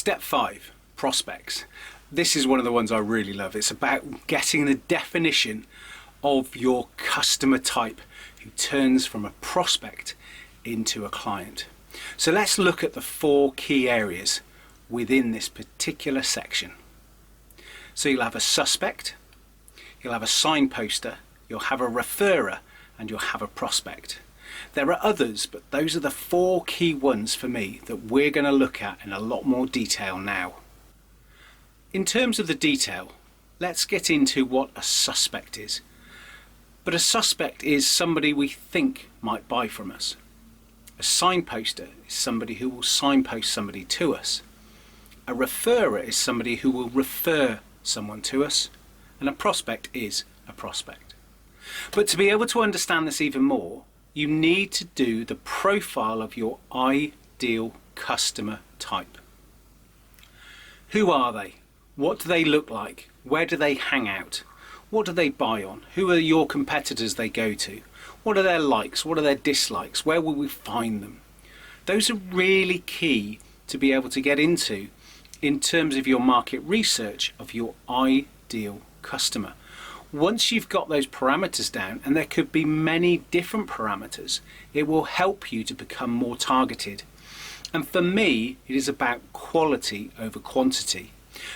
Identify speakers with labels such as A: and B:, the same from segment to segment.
A: Step 5, prospects. This is one of the ones I really love. It's about getting the definition of your customer type who turns from a prospect into a client. So let's look at the 4 key areas within this particular section. So you'll have a suspect, you'll have a signposter, you'll have a referrer, and you'll have a prospect. There are others, but those are the 4 key ones for me that we're going to look at in a lot more detail now. In terms of the detail, let's get into what a suspect is. But a suspect is somebody we think might buy from us. A signposter is somebody who will signpost somebody to us. A referrer is somebody who will refer someone to us. And a prospect is a prospect. But to be able to understand this even more, you need to do the profile of your ideal customer type. Who are they? What do they look like? Where do they hang out? What do they buy on? Who are your competitors they go to? What are their likes? What are their dislikes? Where will we find them? Those are really key to be able to get into in terms of your market research of your ideal customer. Once you've got those parameters down, and there could be many different parameters, it will help you to become more targeted. And for me, it is about quality over quantity.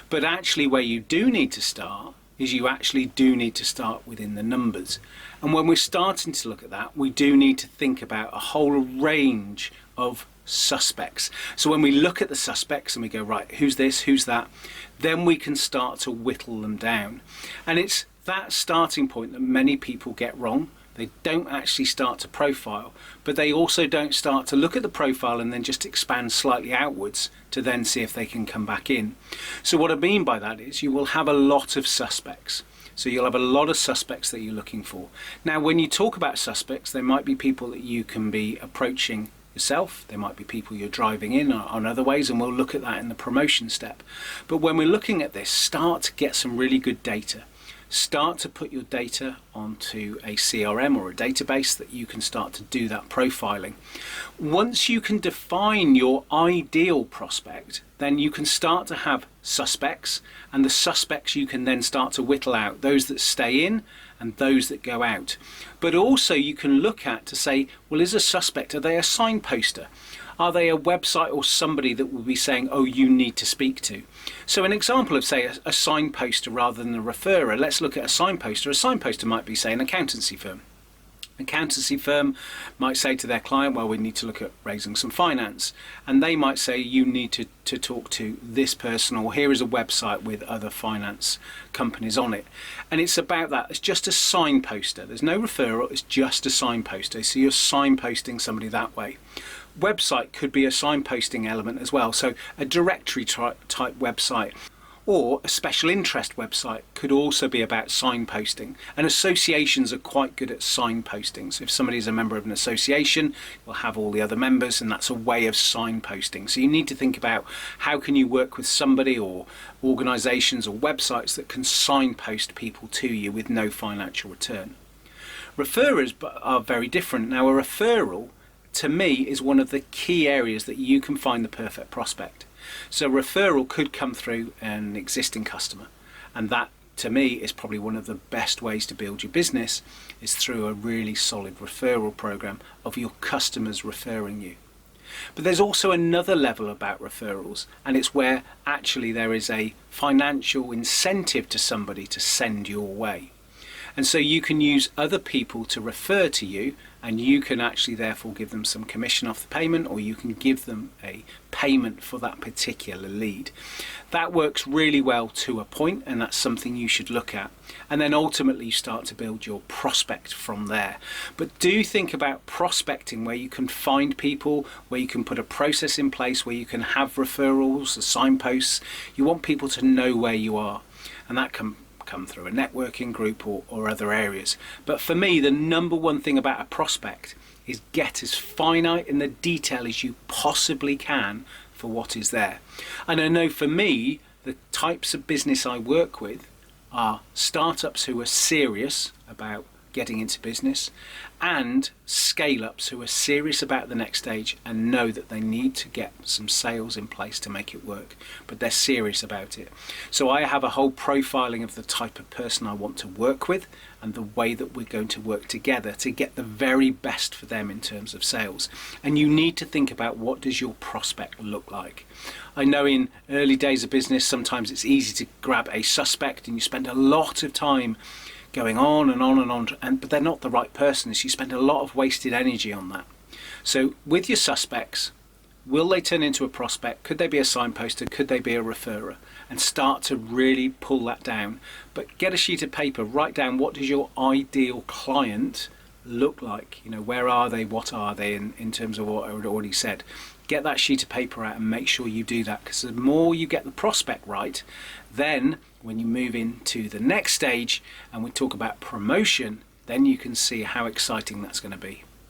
A: But actually where you do need to start is you actually do need to start within the numbers. And when we're starting to look at that, we do need to think about a whole range of suspects. So when we look at the suspects and we go, right, who's this, who's that, then we can start to whittle them down. And it's that starting point that many people get wrong. They don't actually start to profile, but they also don't start to look at the profile and then just expand slightly outwards to then see if they can come back in. So what I mean by that is you will have a lot of suspects. So you'll have a lot of suspects that you're looking for. Now, when you talk about suspects, there might be people that you can be approaching yourself. There might be people you're driving in on other ways, and we'll look at that in the promotion step. But when we're looking at this, start to get some really good data. Start to put your data onto a CRM or a database that you can start to do that profiling. Once you can define your ideal prospect, then you can start to have suspects, and the suspects you can then start to whittle out, those that stay in and those that go out. But also you can look at to say, well, is a suspect, are they a signposter? Are they a website or somebody that will be saying, oh, you need to speak to? So an example of, say, a signposter rather than a referrer, let's look at a signposter. A signposter might be, say, an accountancy firm. An accountancy firm might say to their client, well, we need to look at raising some finance. And they might say, you need to talk to this person, or here is a website with other finance companies on it. And it's about that. It's just a signposter. There's no referral, it's just a signposter. So you're signposting somebody that way. Website could be a signposting element as well. So a directory type website or a special interest website could also be about signposting. And associations are quite good at signposting. So if somebody is a member of an association, we'll have all the other members, and that's a way of signposting. So you need to think about how can you work with somebody or organizations or websites that can signpost people to you with no financial return. Referrers are very different. Now, a referral to me is one of the key areas that you can find the perfect prospect. So referral could come through an existing customer, and that to me is probably one of the best ways to build your business, is through a really solid referral program of your customers referring you. But there's also another level about referrals, and it's where actually there is a financial incentive to somebody to send your way. And so you can use other people to refer to you, and you can actually therefore give them some commission off the payment, or you can give them a payment for that particular lead. That works really well to a point, and that's something you should look at. And then ultimately you start to build your prospect from there. But do think about prospecting where you can find people, where you can put a process in place, where you can have referrals, signposts. You want people to know where you are, and that can come through a networking group or other areas. But for me, the number one thing about a prospect is get as finite in the detail as you possibly can for what is there. And I know for me, the types of business I work with are startups who are serious about getting into business, and scale-ups who are serious about the next stage and know that they need to get some sales in place to make it work, but they're serious about it. So I have a whole profiling of the type of person I want to work with and the way that we're going to work together to get the very best for them in terms of sales. And you need to think about, what does your prospect look like? I know in early days of business, sometimes it's easy to grab a suspect and you spend a lot of time going on and on and on, but they're not the right person, so you spend a lot of wasted energy on that. So with your suspects, will they turn into a prospect? Could they be a signposter? Could they be a referrer? And start to really pull that down. But get a sheet of paper, write down, what does your ideal client look like? You know, where are they? What are they in terms of what I already said? Get that sheet of paper out and make sure you do that, because the more you get the prospect right, then when you move into the next stage and we talk about promotion, then you can see how exciting that's going to be.